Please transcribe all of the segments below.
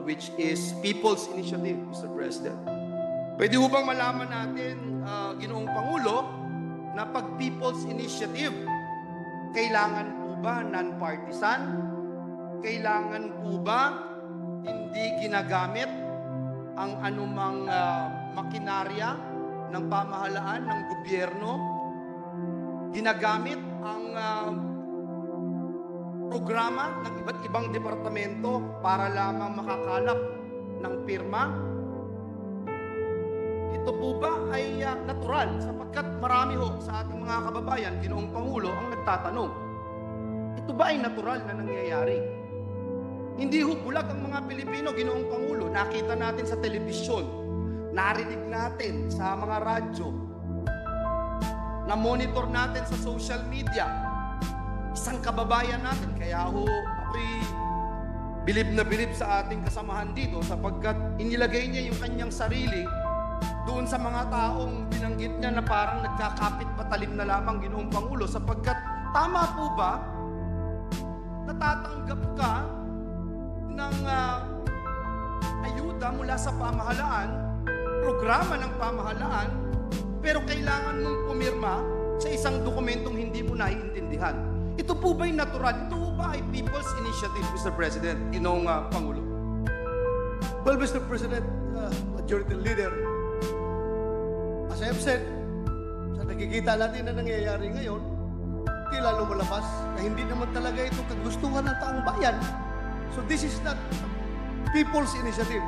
which is People's Initiative, Mr. President. Pwede ho bang malaman natin, Ginoong Pangulo, na pag People's Initiative, kailangan po ba non-partisan? Kailangan po ba hindi ginagamit ang anumang makinarya ng pamahalaan, ng gobyerno? Ginagamit ang programa ng iba't ibang departamento para lamang makakalap ng pirma? Ito po ba ay natural? Sapagkat marami ho sa ating mga kababayan, Ginoong Pangulo, ang nagtatanong, ito ba ay natural na nangyayari? Hindi ho bulag ang mga Pilipino, Ginoong Pangulo. Nakita natin sa telebisyon, narinig natin sa mga radyo, na-monitor natin sa social media. Isang kababayan natin, kaya ho ako'y bilib na bilib sa ating kasamahan dito sapagkat inilagay niya yung kanyang sarili doon sa mga taong binanggit niya na parang nagkakapit patalim na lamang, Ginoong Pangulo, sapagkat tama po ba natatanggap ka ng ayuda mula sa pamahalaan, programa ng pamahalaan, pero kailangan mong pumirma sa isang dokumentong hindi mo naiintindihan? Ito po ba'y natural? Ito po ba ay People's Initiative, Mr. President, Ginoong Pangulo? Well, Mr. President, Majority Leader, as I have said, sa nakikita natin na nangyayari ngayon, tila lumalabas na hindi naman talaga ito kagustuhan ng taong bayan. So this is not People's Initiative.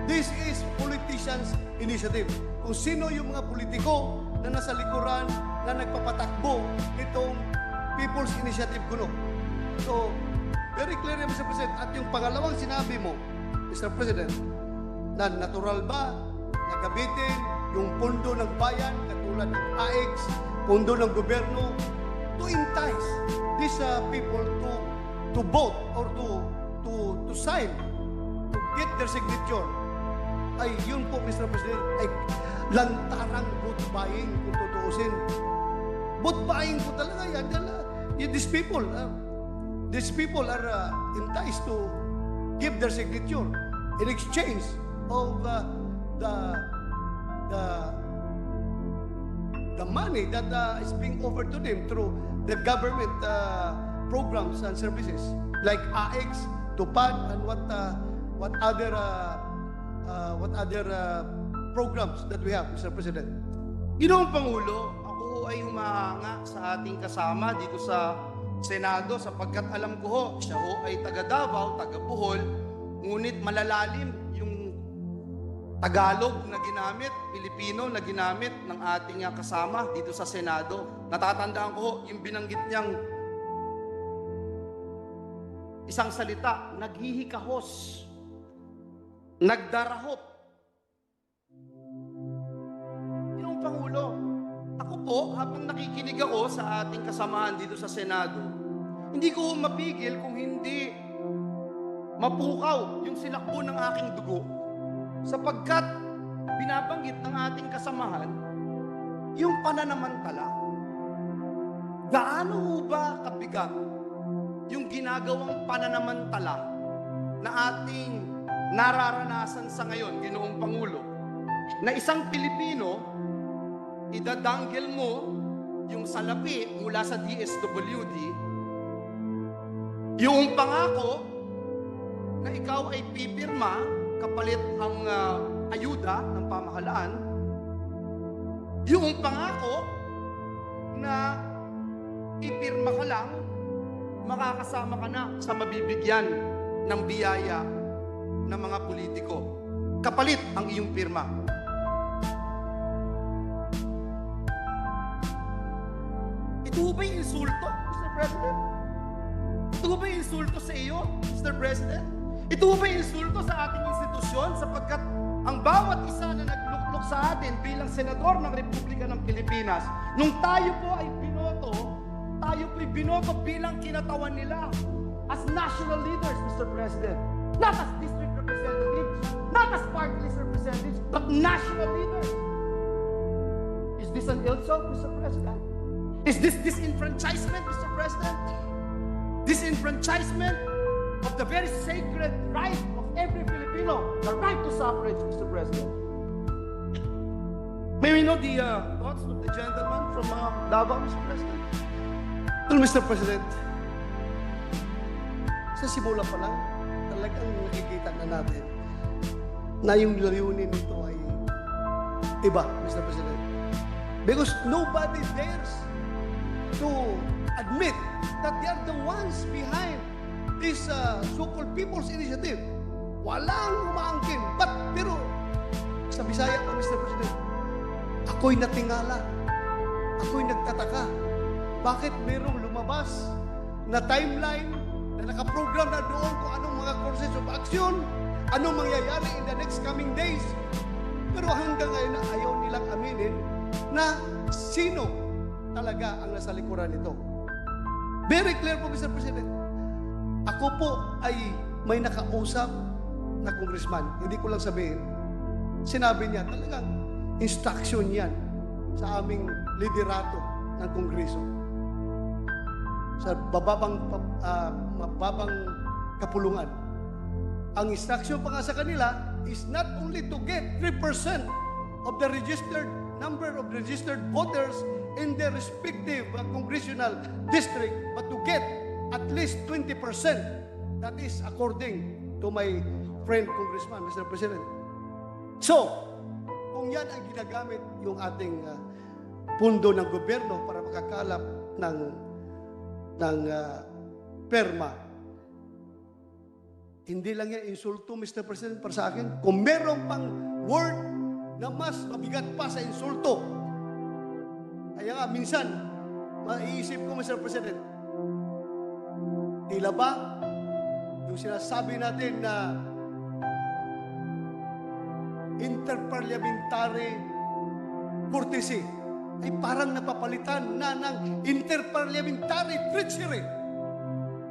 This is politicians' initiative. Kung sino yung mga politiko na nasa likuran na nagpapatakbo itong People's Initiative kuno. So, very clear, Mr. President. At yung pangalawang sinabi mo, Mr. President, na natural ba na gamitin yung pondo ng bayan, katulad ng AX, pondo ng gobyerno, to entice these people to vote or to sign, to get their signature? Ay, yun po, Mr. President, ay lantarang vote buying kung tutuusin. Vote buying po talaga yan. These people are enticed to give their signature in exchange of the money that is being offered to them through the government programs and services like AX, TUPAD, and what other programs that we have, Mr. President. Ginoong Pangulo, ako ay humahanga sa ating kasama dito sa Senado sapagkat alam ko ho, siya ho ay taga Davao, taga Bohol, ngunit malalalim yung Tagalog na ginamit, Pilipino na ginamit ng ating kasama dito sa Senado. Natatandaan ko ho, yung binanggit niyang isang salita, naghihikahos, nagdarahop. Ginoong Pangulo, ako po, habang nakikinig ako sa ating kasamahan dito sa Senado, hindi ko mapigil kung hindi mapukaw yung sinakbo ng aking dugo sapagkat binabanggit ng ating kasamahan yung pananamantala. Gaano ba kabigat yung ginagawang pananamantala na ating nararanasan sa ngayon, Ginoong Pangulo, na isang Pilipino idadanggel mo yung salapi mula sa DSWD, yung pangako na ikaw ay pipirma kapalit ang ayuda ng pamahalaan, yung pangako na ipirma ka lang, makakasama ka na sa mabibigyan ng biyaya ng mga politiko, kapalit ang iyong pirma. Ito ba yung insulto, Mr. President? Ito ba yung insulto sa iyo, Mr. President? Ito ba yung insulto sa ating institusyon sapagkat ang bawat isa na nagluklok sa atin bilang senador ng Republika ng Pilipinas, nung tayo po ay binoto bilang kinatawan nila as national leaders, Mr. President. Not as district representatives, not as party list representatives, but national leaders. Is this an insult, Mr. President? Is this disenfranchisement, Mr. President? Disenfranchisement of the very sacred right of every Filipino, the right to suffrage, Mr. President. May we know the thoughts of the gentleman from Davao, Mr. President? Well, Mr. President, sa simula pa lang, talagang nakikita na natin na yung layunin nito ay iba, Mr. President. Because nobody dares to admit that they are the ones behind this so-called People's Initiative. Walang umaangkin. Pero sa Bisaya pa, Mr. President, ako'y natingala. Ako'y nagtataka. Bakit merong lumabas na timeline na nakaprogram na doon kung anong mga courses of action, anong mangyayari in the next coming days. Pero hanggang ngayon na ayaw nilang aminin na sino talaga ang nasa likuran nito. Very clear po, Mr. President. Ako po ay may nakausap na congressman. Hindi ko lang sabihin. Sinabi niya, talagang instruction yan sa aming liderato ng Kongreso. Sa mababang kapulungan. Ang instruction pa nga sa kanila is not only to get 3% of the registered number of registered voters in their respective congressional district, but to get at least 20%. That is according to my friend Congressman, Mr. President. So, kung yan ang ginagamit yung ating pundo ng gobyerno para makakalap ng perma, hindi lang yan insulto, Mr. President, para sa akin. Kung meron pang word na mas mabigat pa sa insulto, kaya nga, minsan, maiisip ko, Mr. President, tila ba yung sinasabi natin na interparliamentary courtesy ay parang napapalitan na ng interparliamentary treachery,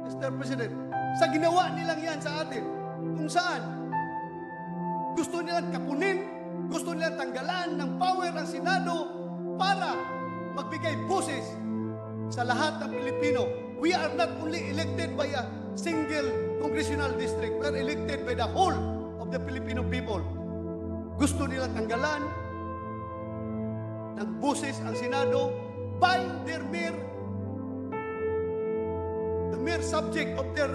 Mr. President, sa ginawa nilang yan sa atin, kung saan gusto nilang kapunin, gusto nilang tanggalan ng power ang Senado para magbigay boses sa lahat ng Pilipino. We are not only elected by a single congressional district, we are elected by the whole of the Filipino people. Gusto nilang tanggalan ng boses ang Senado by the mere subject of their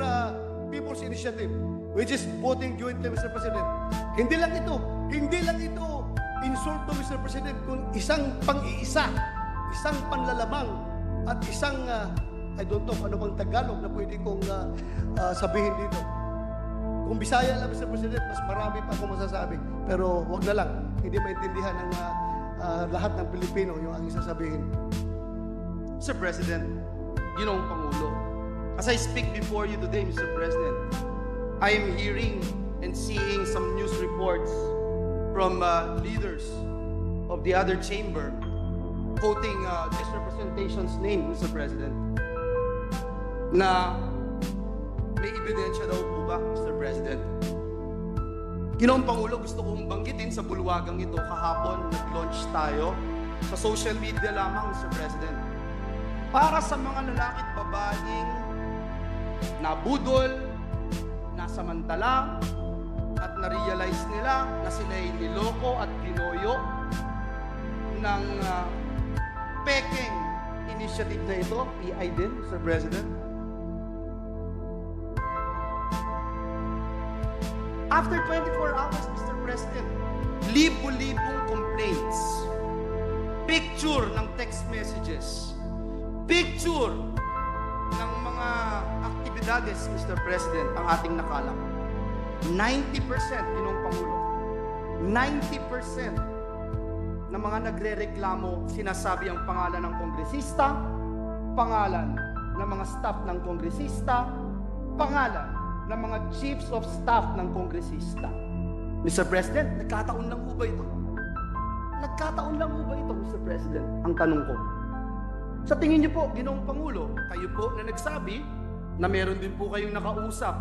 People's Initiative, which is voting jointly, Mr. President. Hindi lang ito insulto, Mr. President, kung isang pang-iisa, isang panlalamang, at isang, I don't know ano bang Tagalog na pwede kong sabihin dito. Kung Bisaya lang, Mr. President, mas marami pa akong masasabi. Pero wag na lang, hindi maintindihan ng lahat ng Pilipino yung aking sasabihin. Mr. President, Ginoong Pangulo, as I speak before you today, Mr. President, I am hearing and seeing some news reports from leaders of the other chamber quoting this representation's name, Mr. President, na may ebidensya daw po ba, Mr. President? Ginoong Pangulo, gusto kong banggitin sa bulwagang ito kahapon, nag-launch tayo sa social media lamang, Mr. President, para sa mga lalaki at babaeng nabudol, nasamantala, at na-realize nila na sila'y niloko at ginoyo ng pekeng initiative na ito, PI din, Mr. President. After 24 hours, Mr. President, libo-libong complaints, picture ng text messages, picture ng mga aktibidades, Mr. President, ang ating nakalap. 90%, Ginoong Pangulo, 90% ng mga nagre-reklamo, sinasabi ang pangalan ng kongresista, pangalan ng mga staff ng kongresista, pangalan ng mga chiefs of staff ng kongresista. Mr. President, nagkataon lang ho ba ito? Nagkataon lang ho ba ito, Mr. President? Ang tanong ko. Sa tingin niyo po, Ginoong Pangulo, kayo po na nagsabi na meron din po kayong nakausap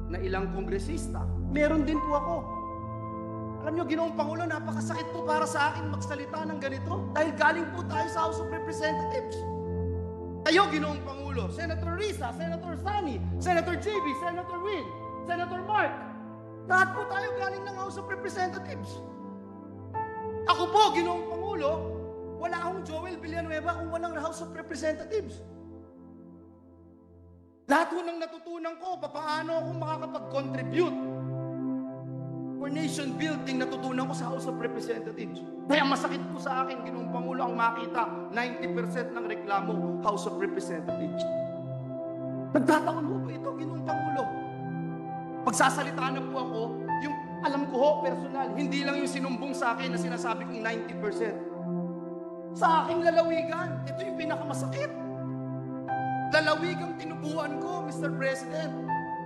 na ilang kongresista. Meron din po ako. Alam niyo, Ginoong Pangulo, napakasakit po para sa akin magsalita ng ganito dahil galing po tayo sa House of Representatives. Kayo, Ginoong Pangulo, Senator Risa, Senator Sani, Senator JB, Senator Will, Senator Mark, Lahat po tayo galing ng House of Representatives. Ako po, Ginoong Pangulo, wala akong Joel Villanueva kung walang House of Representatives. Lahat po ng natutunan ko, paano ako makakapag-contribute for nation building, natutunan ko sa House of Representatives. Kaya masakit po sa akin, Ginoong Pangulo, ang makita 90% ng reklamo, House of Representatives. Nagtataon po ito, Ginoong Pangulo. Pagsasalita na po ako, yung alam ko ho, personal, hindi lang yung sinumbong sa akin na sinasabi kong 90%. Sa aking lalawigan, ito yung pinakamasakit. Lalawigang tinubuan ko, Mr. President.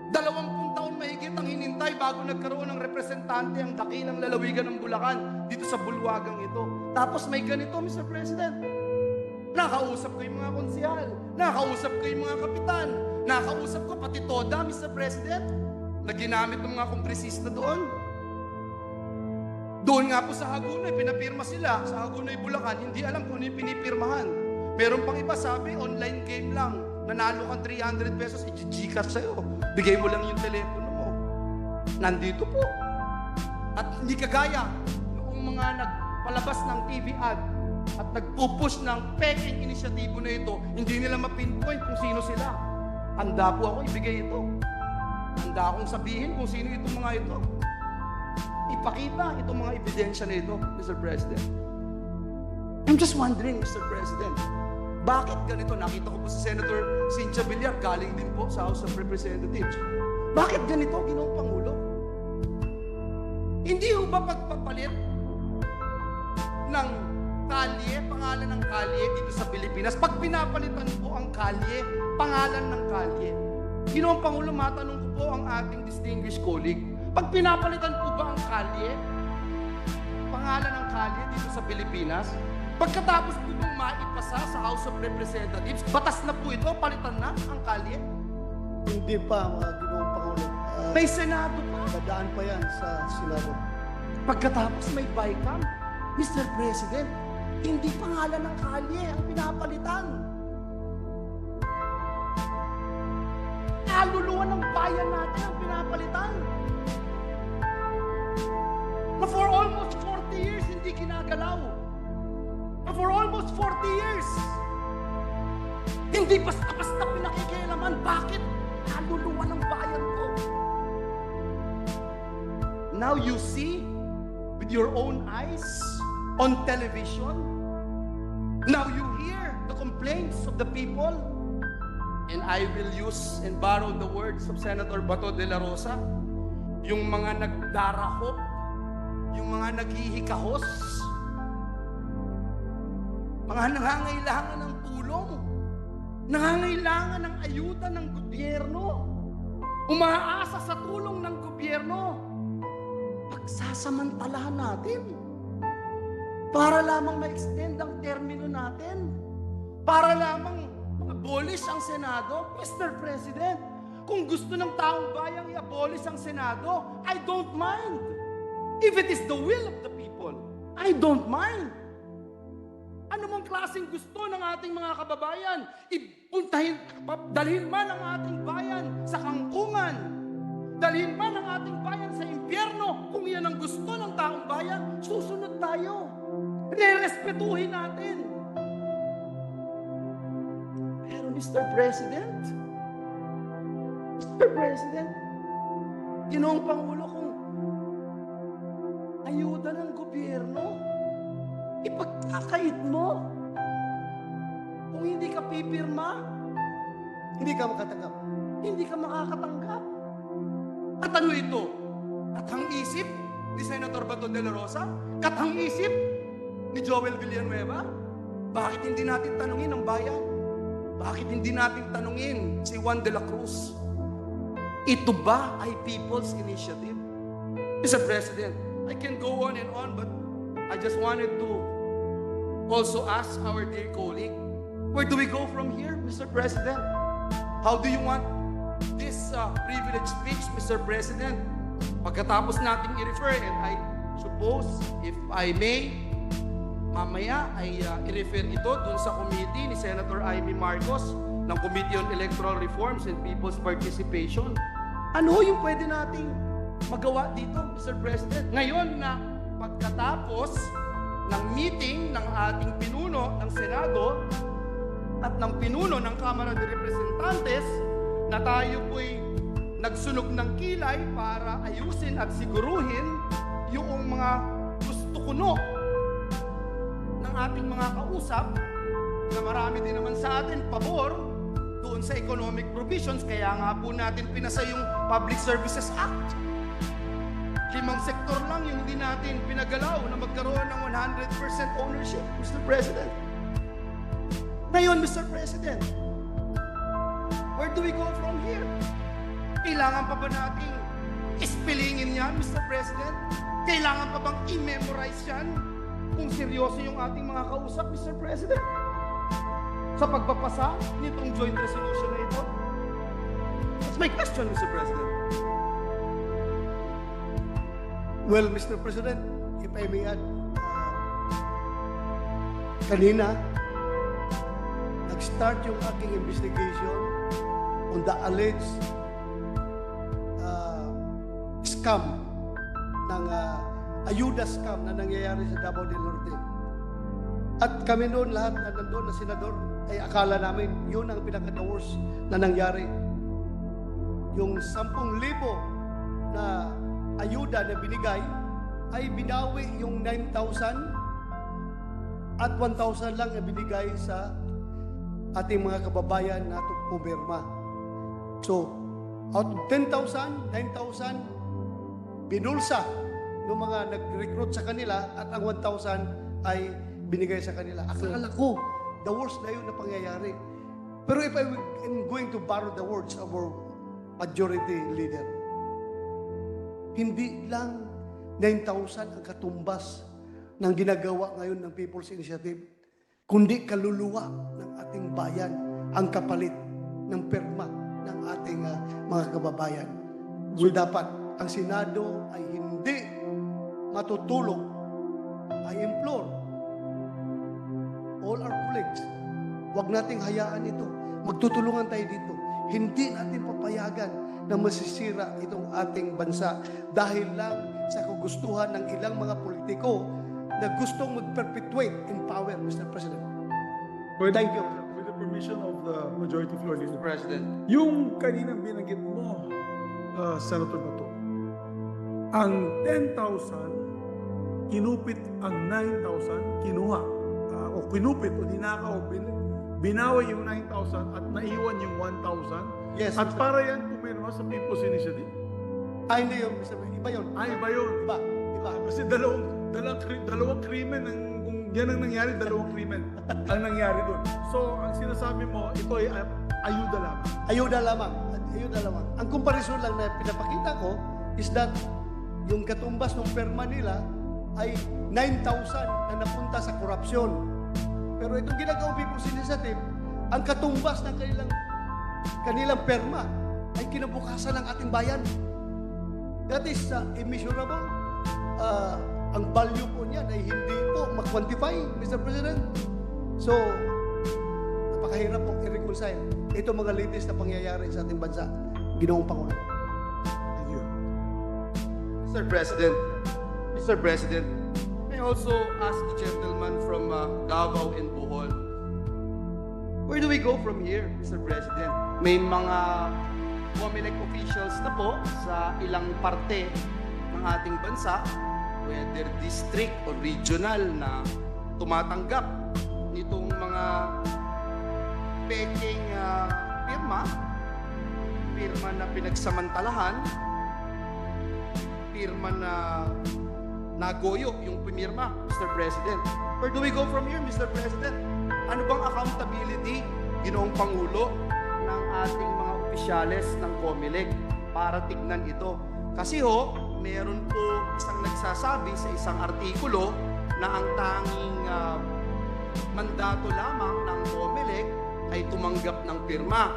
20 taon mahigit ang hinintay bago nagkaroon ng representante ang dakilang lalawigan ng Bulacan dito sa bulwagang ito. Tapos may ganito, Mr. President. Nakausap ko yung mga konsihal, nakausap ko yung mga kapitan, nakausap ko pati toda, Mr. President, na ginamit ng mga kongresista doon. Doon nga po sa Hagonoy, pinapirma sila. Sa Hagonoy, Bulacan, hindi alam kung ano yung pinipirmahan. Meron pang iba sabi, online game lang. Nanalo kang 300 pesos, i-Gcash sa'yo. Bigay mo lang yung telepono mo. Nandito po. At hindi kagaya noong mga nagpalabas ng TV ad at nagpupush ng peking inisyatibo na ito, hindi nila mapinpoint kung sino sila. Handa po ako ibigay ito. Handa akong sabihin kung sino itong mga ito. Ipakita itong mga ebidensya na ito, Mr. President. I'm just wondering, Mr. President, bakit ganito? Nakita ko po si Senator Cynthia Villar, galing din po sa House of Representatives. Bakit ganito, Ginoong Pangulo? Hindi ho ba pagpapalit ng kalye, pangalan ng kalye dito sa Pilipinas? Pag pinapalitan po ang kalye, pangalan ng kalye. Ginoong Pangulo, matanong ko po ang ating distinguished colleague. Pag pinapalitan po ba ang kalye, pangalan ng kalye dito sa Pilipinas, pagkatapos po bang maipasa sa House of Representatives, batas na po ito, palitan na ang kalye? Hindi pa, mga Ginoong Pangulo. May Senado pa. Dadaan pa yan sa Senado. Pagkatapos may BICAM, Mr. President, hindi pangalan ng kalye ang pinapalitan. Kaluluwa ng bayan natin ang pinapalitan. Na for almost 40 years, hindi ginagalaw. Na for almost 40 years, hindi basta-basta pinakikialaman. Bakit? Kaluluwa ng bayan ko. Now you see, with your own eyes, on television, now you hear the complaints of the people. And I will use and borrow the words of Senator Bato de la Rosa, yung mga nagdarahop, yung mga naghihikahos, mga nangangailangan ng tulong, nangangailangan ng ayuda ng gobyerno, umaasa sa tulong ng gobyerno, pagsasamantalahan natin para lamang ma-extend ang termino natin, para lamang abolish ang Senado. Mr. President, kung gusto ng taong bayang i-abolish ang Senado, I don't mind. If it is the will of the people, I don't mind. Ano mang klaseng gusto ng ating mga kababayan, dalhin man ang ating bayan sa kangkungan, dalhin man ang ating bayan sa impyerno, kung yan ang gusto ng taong bayan, susunod tayo. Rerespetuhin natin. Pero Mr. President, Ginoong Pangulo, kung ayuda ng gobyerno, ipagkakait mo. Kung hindi ka pipirma, Hindi ka makatanggap. hindi ka makakatanggap. At ano ito? Katang isip ni Senator Bato de la Rosa? Katang isip ni Joel Villanueva? Bakit hindi natin tanungin ang bayan? Bakit hindi natin tanungin si Juan de la Cruz? Ito ba ay People's Initiative? Mr. President, I can go on and on, but I just wanted to also ask our dear colleague, where do we go from here, Mr. President? How do you want this privilege speech, Mr. President? Pagkatapos nating i-refer, and I suppose, if I may, mamaya ay i-refer ito dun sa committee ni Senator Amy Marcos ng Committee on Electoral Reforms and People's Participation. Ano yung pwede nating magawa dito, Mr. President. Ngayon na pagkatapos ng meeting ng ating pinuno ng Senado at ng pinuno ng Kamara de Representantes na tayo po'y nagsunog ng kilay para ayusin at siguruhin yung mga gusto kuno ng ating mga kausap na marami din naman sa atin pabor doon sa economic provisions. Kaya nga po natin pinasa yung Public Services Act. 5 sektor lang yung hindi natin pinagalaw na magkaroon ng 100% ownership, Mr. President. Ngayon, Mr. President, where do we go from here? Kailangan pa ba nating ispilingin yan, Mr. President? Kailangan pa bang i-memorize yan kung seryoso yung ating mga kausap, Mr. President? Sa pagpapasa nitong joint resolution na ito? That's my question, Mr. President. Well, Mr. President, if I may add, kanina, nag-start yung aking investigation on the alleged scam ng ayuda scam na nangyayari sa Davao del Norte. At kami noon, lahat na nandun na senador, ay akala namin yun ang pinaka-worst na nangyari. Yung 10,000 na ayuda na binigay ay binawi yung 9,000 at 1,000 lang na binigay sa ating mga kababayan na pumirma. So, out of 10,000, 9,000 binulsa ng mga nag-recruit sa kanila at ang 1,000 ay binigay sa kanila. Akala ko, the worst na yun na pangyayari. Pero if I'm going to borrow the words of our majority leader, hindi lang 9,000 ang katumbas ng ginagawa ngayon ng People's Initiative, kundi kaluluwa ng ating bayan ang kapalit ng perma ng ating mga kababayan. So dapat ang Senado ay hindi matutulog. I implore all our colleagues, huwag nating hayaan ito. Magtutulungan tayo dito. Hindi natin papayagan na masisira itong ating bansa dahil lang sa kagustuhan ng ilang mga politiko na gustong mag-perpetuate in power, Mr. President. Thank you. With the permission of the majority floor leader. President. Yung kaninang binanggit mo, Senator Bato, ang 10,000, kinupit ang 9,000, kinuha, o kinupit o ninakaw, binawi yung 9,000 at naiwan yung 1,000. Yes, At Mr. para yan pumirma sa People's Initiative. Ay, hindi yun, Mr. President. Iba yun. Ay, iba yun. Iba. Iba. Kasi dalawang krimen, kung yan ang nangyari, dalawang krimen ang nangyari doon. So, ang sinasabi mo, ito ay ayuda lamang. Ayuda lamang. Ayuda lamang. Ang comparison lang na pinapakita ko is that yung katumbas ng perma nila ay 9,000 na napunta sa korupsyon. Pero itong ginagawang People's Initiative, ang katumbas ng kanilang perma ay kinabukasan ng ating bayan. That is immeasurable. Ang value po niyan ay hindi po mag-quantify, Mr. President. So, napakahirap pong i-reconcile ito mga latest na pangyayari sa ating bansa. Ginoong Pangulo. Thank you. Mr. President, may I also ask the gentleman from Davao and Bohol, where do we go from here, Mr. President? May mga COMELEC officials na po sa ilang parte ng ating bansa, whether district or regional, na tumatanggap nitong mga peking pirma na pinagsamantalahan, pirma na nagoyo yung pumirma, Mr. President. Where do we go from here, Mr. President? Ano bang accountability, Ginoong Pangulo, ng ating mga opisyales ng COMELEC para tignan ito? Kasi meron po isang nagsasabi sa isang artikulo na ang tanging mandato lamang ng COMELEC ay tumanggap ng pirma.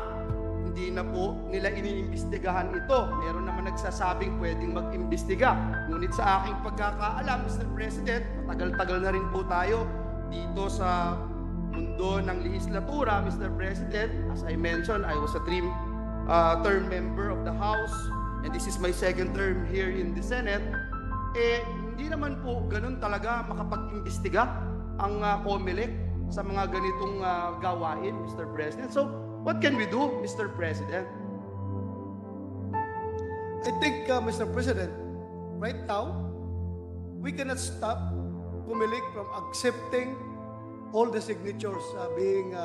Hindi na po nila iniimbestigahan ito. Meron naman nagsasabing pwedeng mag-imbestiga. Ngunit sa aking pagkakaalam, Mr. President, matagal-tagal na rin po tayo dito sa mundo ng legislatura, Mr. President. As I mentioned, I was a term member of the House and this is my second term here in the Senate, hindi naman po ganun talaga makapag-imbestiga ang COMELEC sa mga ganitong gawain, Mr. President. So, what can we do, Mr. President? I think, Mr. President, right now, we cannot stop COMELEC from accepting all the signatures being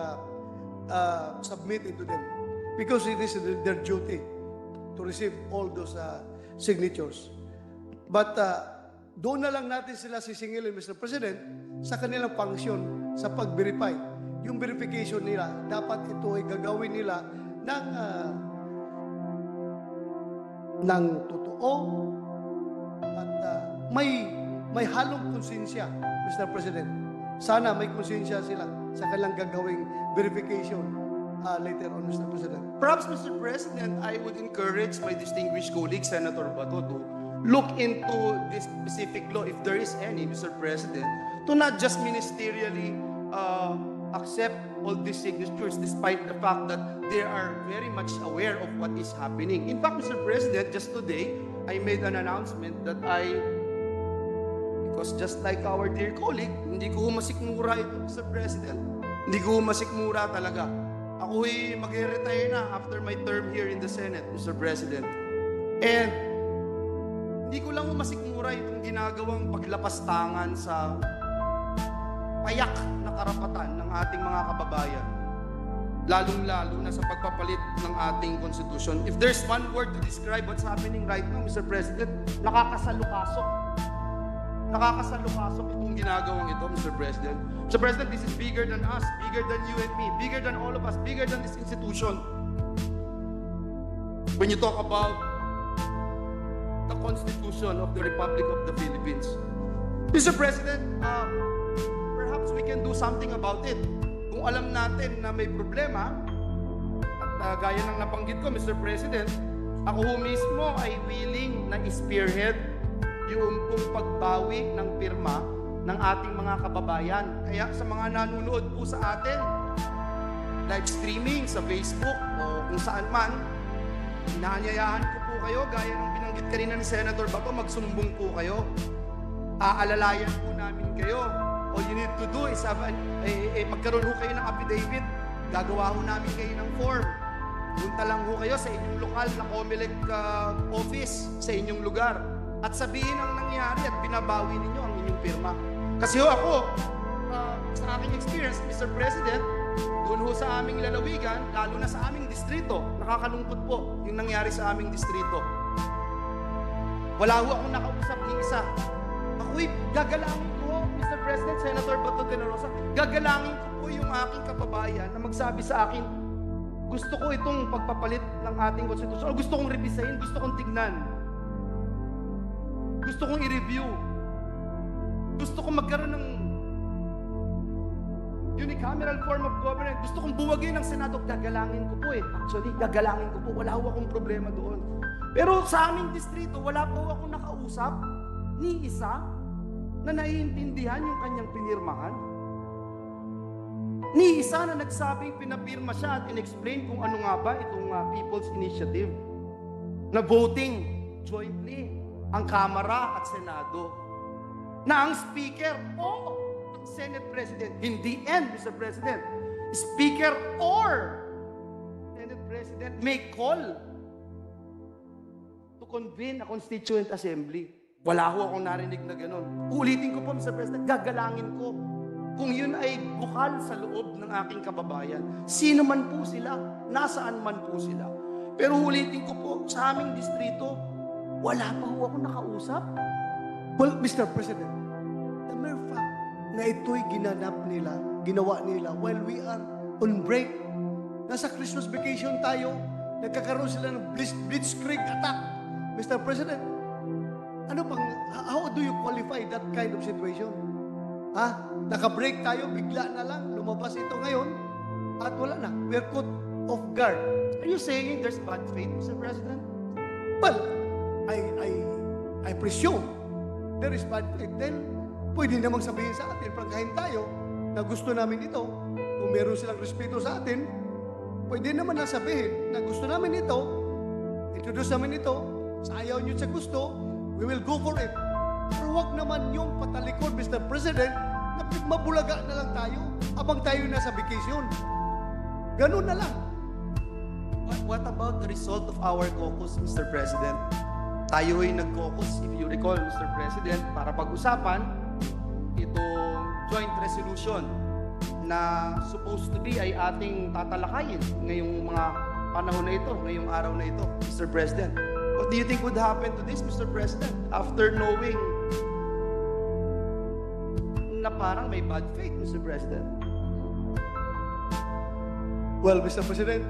submitted to them because it is their duty to receive all those signatures. But doon na lang natin sila sisingilin, Mr. President, sa kanilang function sa pag-verify. Yung verification nila, dapat ito ay gagawin nila ng totoo at may halong konsensya, Mr. President. Sana may konsensya sila sa kanilang gagawing verification later on, Mr. President. Perhaps, Mr. President, I would encourage my distinguished colleague, Senator Bato, to look into this specific law, if there is any, Mr. President, to not just ministerially accept all these signatures despite the fact that they are very much aware of what is happening. In fact, Mr. President, just today, I made an announcement that because just like our dear colleague, hindi ko masikmura ito, Mr. President. Hindi ko masikmura talaga. Ako'y mag-retire na after my term here in the Senate, Mr. President. And hindi ko lang masikmura itong ginagawang paglapastangan sa payak na karapatan ng ating mga kababayan. Lalong-lalo na sa pagpapalit ng ating konstitusyon. If there's one word to describe what's happening right now, Mr. President, nakakasalukasok. Nakakasalukasok itong ginagawang ito, Mr. President. Mr. President, this is bigger than us, bigger than you and me, bigger than all of us, bigger than this institution. When you talk about the Constitution of the Republic of the Philippines. Mr. President, perhaps we can do something about it. Kung alam natin na may problema, at gaya ng nabanggit ko, Mr. President, ako mismo ay willing na spearhead yung pagbawi ng pirma ng ating mga kababayan. Kaya sa mga nanonood po sa atin, live streaming sa Facebook o kung saan man, inaanyayahan ko po kayo, gaya ng binanggit kanina ni Senator Bato, magsumbong po kayo. Aalalayan po namin kayo. All you need to do is magkaroon ho kayo ng affidavit. Gagawa ho namin kayo ng form. Punta lang ho kayo sa inyong lokal na COMELEC office sa inyong lugar. At sabihin ang nangyari at binabawi ninyo ang inyong pirma. Kasi ho ako, sa aking experience, Mr. President, doon ho sa aming lalawigan, lalo na sa aming distrito, nakakalungkot po yung nangyari sa aming distrito. Wala ho akong nakausap ni isa. Ako'y gagalangin ko, Mr. President, Senator Bato de la Rosa, gagalangin ko po yung aking kababayan na magsabi sa akin, gusto ko itong pagpapalit ng ating konstitusyon, o gusto kong revisayin, gusto kong tignan. Gusto kong i-review. Gusto kong magkaroon ng unicameral form of government. Gusto kong buwagin ng Senado. Gagalangin ko po Actually, gagalangin ko po. Wala ho akong problema doon. Pero sa aming distrito, wala po akong nakausap ni isa na naiintindihan yung kanyang pinirmahan. Ni isa na nagsabing pinapirma siya at in-explain kung ano nga ba itong People's Initiative na voting jointly ang Kamara at Senado. Na ang Speaker o ang Senate President, hindi Mr. President, Speaker or Senate President may call to convene a Constituent Assembly. Wala ho akong narinig na gano'n. Ulitin ko po, Mr. President, gagalangin ko kung yun ay bukal sa loob ng aking kababayan. Sino man po sila, nasaan man po sila. Pero ulitin ko po, sa aming distrito, wala pa ho akong nakausap. Well, Mr. President, the mere fact na ito'y ginawa nila while we are on break, nasa Christmas vacation tayo, nagkakaroon sila ng blitzkrieg attack. Mr. President, how do you qualify that kind of situation? Naka-break tayo, bigla na lang, lumabas ito ngayon, at wala na. We're caught off guard. Are you saying there's bad faith, Mr. President? Well, I presume there is bad faith. Then, pwede namang sabihin sa atin, prangkahin tayo, na gusto namin ito. Kung meron silang respeto sa atin, pwede naman na sabihin na gusto namin ito, introduce namin ito, Sa ayaw nyo sa gusto, we will go for it. Pero wag naman yung patalikod, Mr. President, na mabulaga na lang tayo abang tayo nasa vacation. Ganun na lang. What about the result of our caucus, Mr. President? Tayo ay nag-caucus, if you recall, Mr. President, para pag-usapan itong joint resolution na supposed to be ay ating tatalakayin ngayong mga panahon na ito, ngayong araw na ito, Mr. President. What do you think would happen to this, Mr. President, after knowing na parang may bad faith, Mr. President? Well, Mr. President,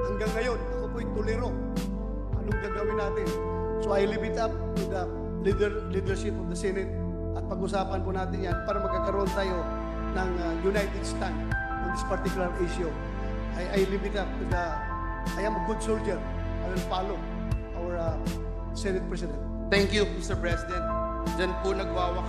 hanggang ngayon, ako po'y tuliro. Anong gagawin natin? So I leave it up to the leadership of the Senate at pag-usapan po natin yan para magkakaroon tayo ng united stand on this particular issue. I leave it up to the... I am a good soldier. I will follow our Senate President. Thank you, Mr. President. Diyan po nagwawaka.